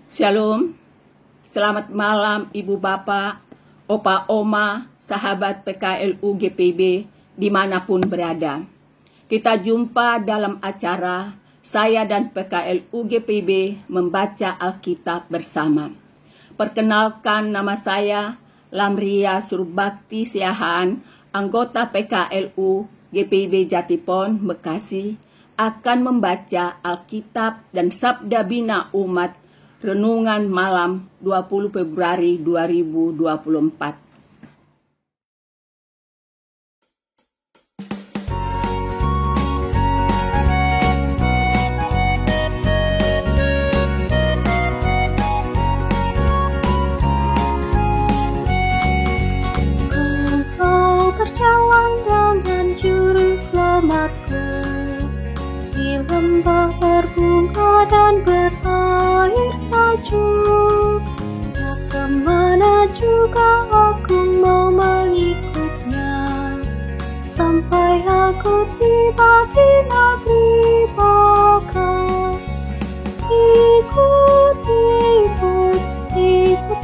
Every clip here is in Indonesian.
Shalom, selamat malam Ibu Bapak, Opa Oma, sahabat PKLU GPB dimanapun berada. Kita jumpa dalam acara saya dan PKLU GPB membaca Alkitab bersama. Perkenalkan, nama saya Lamria Surbakti Siahaan, anggota PKLU GPB Jatipon, Bekasi, akan membaca Alkitab dan Sabda Bina Umat Renungan Malam 20 Februari 2024. Engkau tercawang dengan juru selamatku, di lembah berbunga dan berair salju. Ya, kemana juga aku mau mengikutnya, sampai aku tiba di negeri Baka. Ikut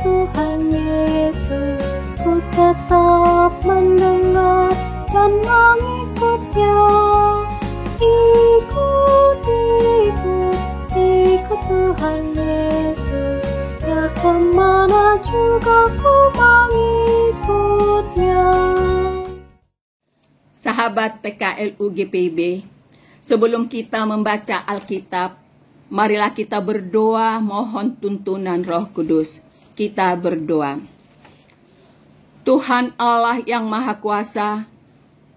Tuhan Yesus, ku tetap mendengar dan mengikutnya. Ikut Tuhan Yesus, ya kemana juga ku mengikutnya. Sahabat PKLU GPB, sebelum kita membaca Alkitab, marilah kita berdoa mohon tuntunan Roh Kudus. Kita berdoa. Tuhan Allah yang Maha Kuasa,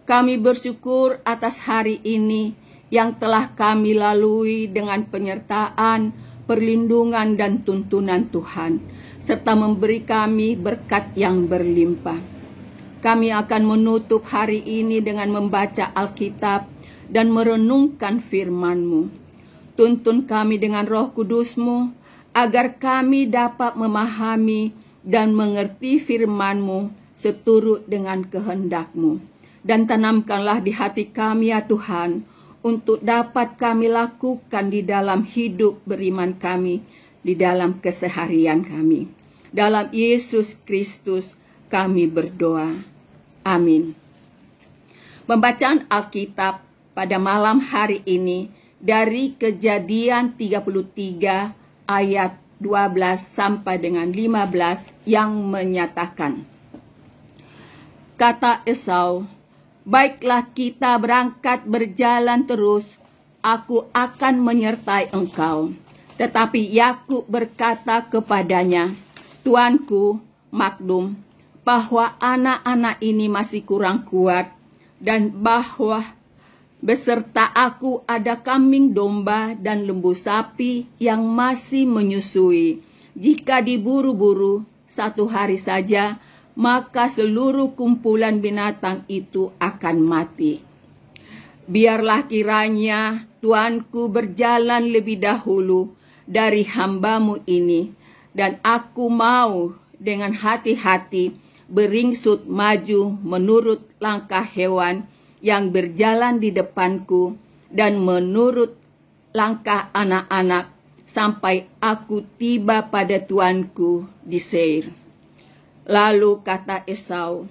kami bersyukur atas hari ini yang telah kami lalui dengan penyertaan, perlindungan, dan tuntunan Tuhan, serta memberi kami berkat yang berlimpah. Kami akan menutup hari ini dengan membaca Alkitab dan merenungkan firman-Mu. Tuntun kami dengan Roh Kudus-Mu, agar kami dapat memahami dan mengerti firman-Mu seturut dengan kehendak-Mu. Dan tanamkanlah di hati kami ya Tuhan, untuk dapat kami lakukan di dalam hidup beriman kami, di dalam keseharian kami. Dalam Yesus Kristus kami berdoa. Amin. Pembacaan Alkitab pada malam hari ini dari Kejadian 33 ayat 12 sampai dengan 15 yang menyatakan, kata Esau, baiklah kita berangkat berjalan terus, aku akan menyertai engkau. Tetapi Yakub berkata kepadanya, Tuanku, maklum bahwa anak-anak ini masih kurang kuat, dan bahwa beserta aku ada kambing domba dan lembu sapi yang masih menyusui. Jika diburu-buru 1 hari saja, maka seluruh kumpulan binatang itu akan mati. Biarlah kiranya Tuanku berjalan lebih dahulu dari hamba-Mu ini, dan aku mau dengan hati-hati beringsut maju menurut langkah hewan yang berjalan di depanku, dan menurut langkah anak-anak, sampai aku tiba pada Tuanku di Seir. Lalu kata Esau,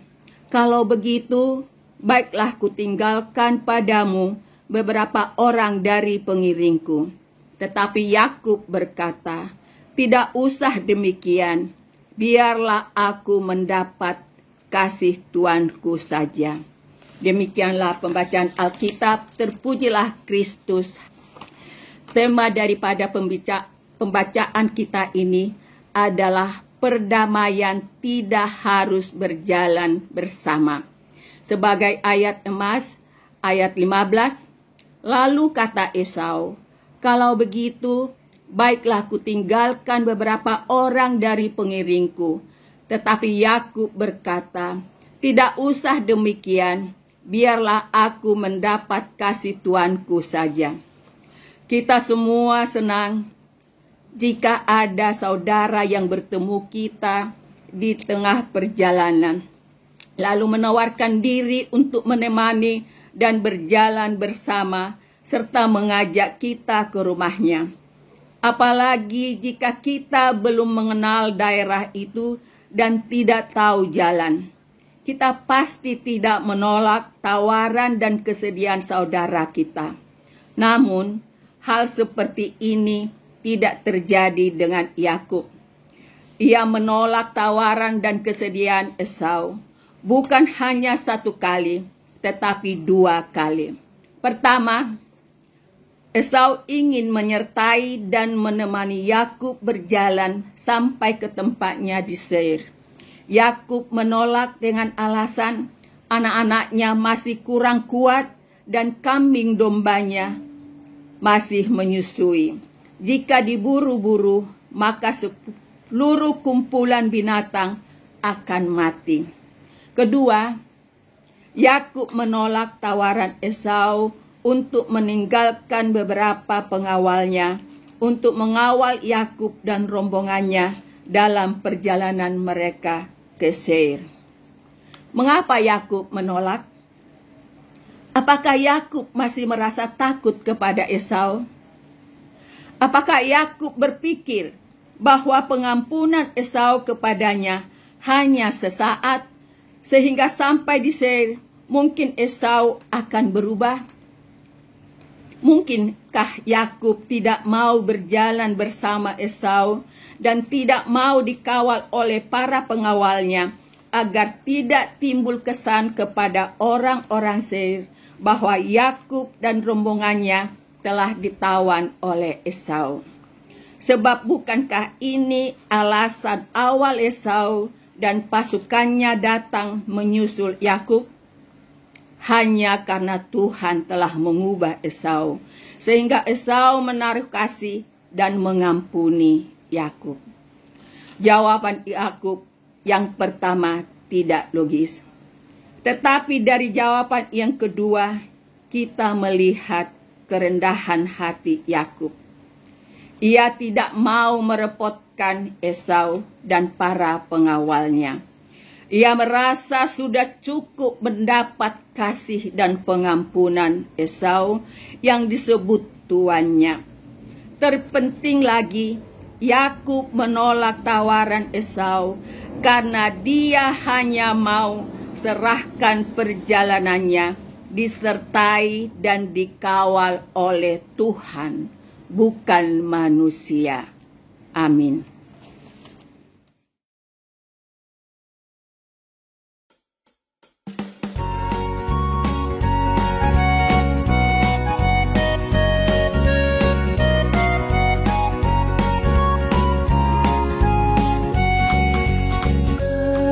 kalau begitu, baiklah kutinggalkan padamu beberapa orang dari pengiringku. Tetapi Yakub berkata, tidak usah demikian, biarlah aku mendapat kasih Tuanku saja. Demikianlah pembacaan Alkitab, terpujilah Kristus. Tema daripada pembacaan kita ini adalah perdamaian tidak harus berjalan bersama. Sebagai ayat emas, ayat 15, lalu kata Esau, kalau begitu, baiklah kutinggalkan beberapa orang dari pengiringku. Tetapi Yakub berkata, tidak usah demikian, biarlah aku mendapat kasih Tuanku saja. Kita semua senang jika ada saudara yang bertemu kita di tengah perjalanan, lalu menawarkan diri untuk menemani dan berjalan bersama, serta mengajak kita ke rumahnya. Apalagi jika kita belum mengenal daerah itu dan tidak tahu jalan. Kita pasti tidak menolak tawaran dan kesediaan saudara kita. Namun, hal seperti ini tidak terjadi dengan Yakub. Ia menolak tawaran dan kesediaan Esau, bukan hanya 1 kali, tetapi 2 kali. Pertama, Esau ingin menyertai dan menemani Yakub berjalan sampai ke tempatnya di Seir. Yakub menolak dengan alasan anak-anaknya masih kurang kuat dan kambing dombanya masih menyusui. Jika diburu-buru, maka seluruh kumpulan binatang akan mati. Kedua, Yakub menolak tawaran Esau untuk meninggalkan beberapa pengawalnya untuk mengawal Yakub dan rombongannya dalam perjalanan mereka ke Seir. Mengapa Yakub menolak? Apakah Yakub masih merasa takut kepada Esau? Apakah Yakub berpikir bahwa pengampunan Esau kepadanya hanya sesaat, sehingga sampai di Seir mungkin Esau akan berubah? Mungkinkah Yakub tidak mau berjalan bersama Esau dan tidak mau dikawal oleh para pengawalnya agar tidak timbul kesan kepada orang-orang Seir bahwa Yakub dan rombongannya telah ditawan oleh Esau? Sebab bukankah ini alasan awal Esau dan pasukannya datang menyusul Yakub? Hanya karena Tuhan telah mengubah Esau, sehingga Esau menaruh kasih dan mengampuni Yakub. Jawaban Yakub yang pertama tidak logis. Tetapi dari jawaban yang kedua, kita melihat kerendahan hati Yakub. Ia tidak mau merepotkan Esau dan para pengawalnya. Ia merasa sudah cukup mendapat kasih dan pengampunan Esau yang disebut tuannya. Terpenting lagi, Yakub menolak tawaran Esau karena dia hanya mau serahkan perjalanannya disertai dan dikawal oleh Tuhan, bukan manusia. Amin.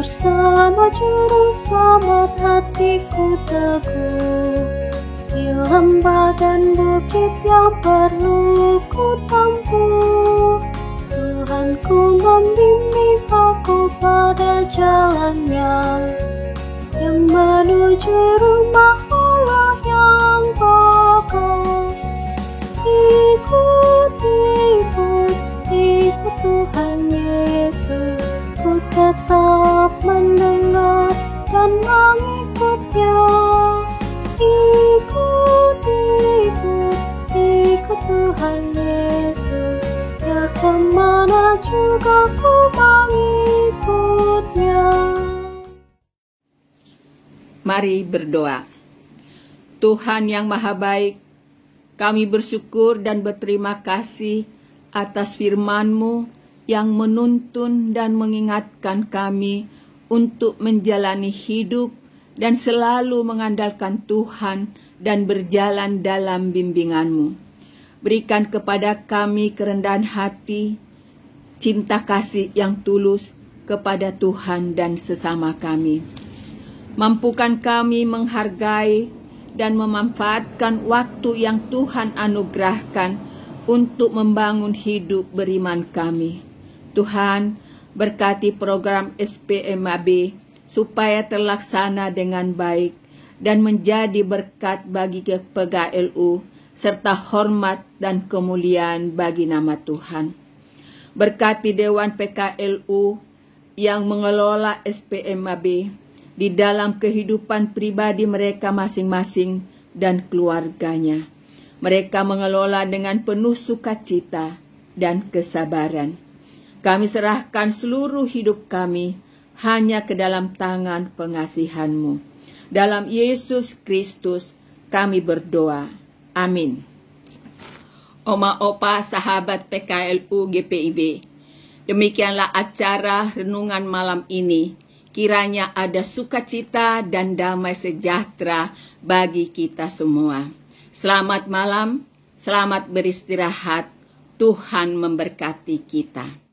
Bersama Juru Selamat hatiku teguh, di lembah dan bukit yang perlu ku tempuh. Tuhanku membimbing aku pada jalannya yang menuju rumah Allah yang kokoh. Ikut Tuhan Yesus, ku tetap mendengar dan mengikutnya. Ikut Tuhan Yesus, ya kemana juga ku mengikutnya. Mari berdoa. Tuhan yang Maha Baik, kami bersyukur dan berterima kasih atas firman-Mu yang menuntun dan mengingatkan kami untuk menjalani hidup dan selalu mengandalkan Tuhan dan berjalan dalam bimbingan-Mu. Berikan kepada kami kerendahan hati, cinta kasih yang tulus kepada Tuhan dan sesama kami. Mampukan kami menghargai dan memanfaatkan waktu yang Tuhan anugerahkan untuk membangun hidup beriman kami. Tuhan, berkati program SPMAB supaya terlaksana dengan baik dan menjadi berkat bagi PGLU serta hormat dan kemuliaan bagi nama Tuhan. Berkati Dewan PKLU yang mengelola SPMAB di dalam kehidupan pribadi mereka masing-masing dan keluarganya. Mereka mengelola dengan penuh sukacita dan kesabaran. Kami serahkan seluruh hidup kami hanya ke dalam tangan pengasihan-Mu. Dalam Yesus Kristus kami berdoa. Amin. Oma Opa sahabat PKLU GPIB, demikianlah acara renungan malam ini. Kiranya ada sukacita dan damai sejahtera bagi kita semua. Selamat malam, selamat beristirahat. Tuhan memberkati kita.